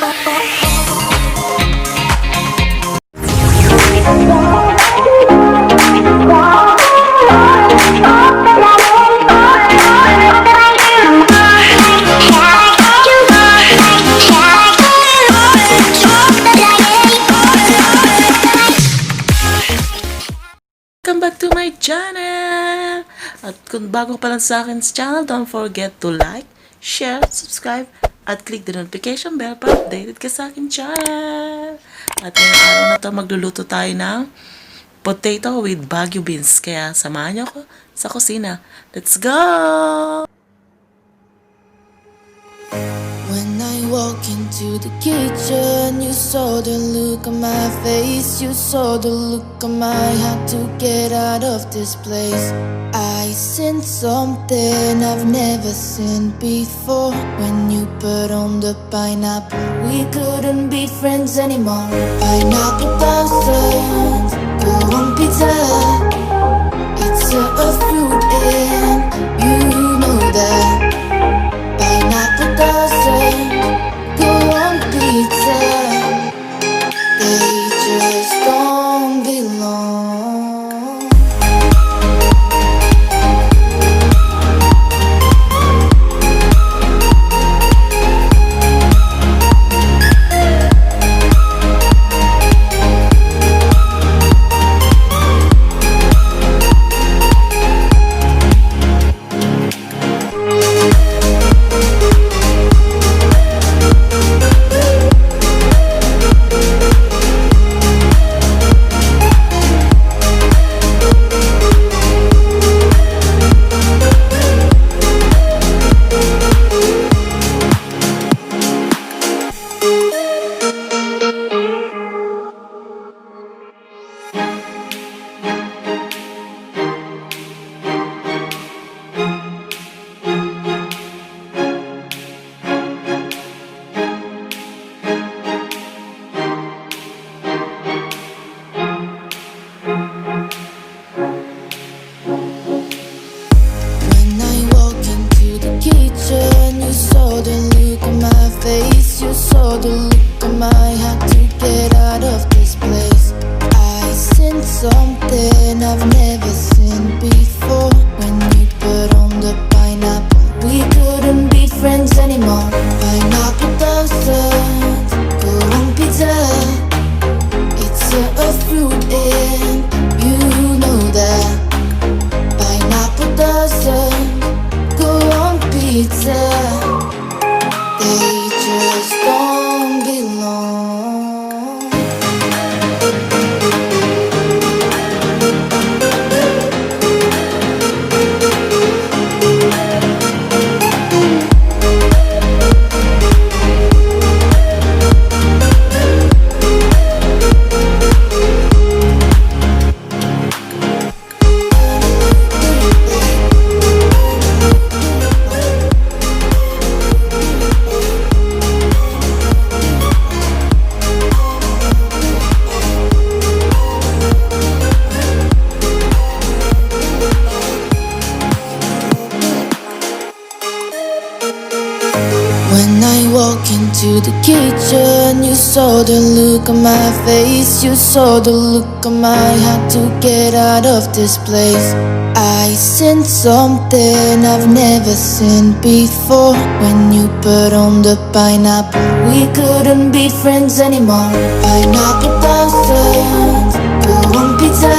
Welcome back to my channel! At kung bago pa lang sa akin sa channel, don't forget to like, share, subscribe, at click the notification bell para updated ka sa akin channel. At ngayong araw na to, magluluto tayo ng potato with Baguio beans. Kaya samahan niyo ako sa kusina. Let's go! When I walk into the kitchen, you saw the look on my face. You saw the look on my heart to get out of this place. I sensed something I've never seen before. When you put on the pineapple, we couldn't be friends anymore. Pineapple thousands, go on pizza. It's a fruit and you know that. Pineapple doesn't go on pizza. They just don't belong. You saw the look on my heart to get out of this place. I sensed something I've never seen before. When you put on the pineapple, we couldn't be friends anymore. Pineapple doesn't go on pizza. It's a fruit and you know that. Pineapple doesn't go on pizza. They just don't belong. When I walk into the kitchen, you saw the look on my face. You saw the look on my heart to get out of this place. I sensed something I've never seen before. When you put on the pineapple, we couldn't be friends anymore. Pineapple doesn't go on pizza.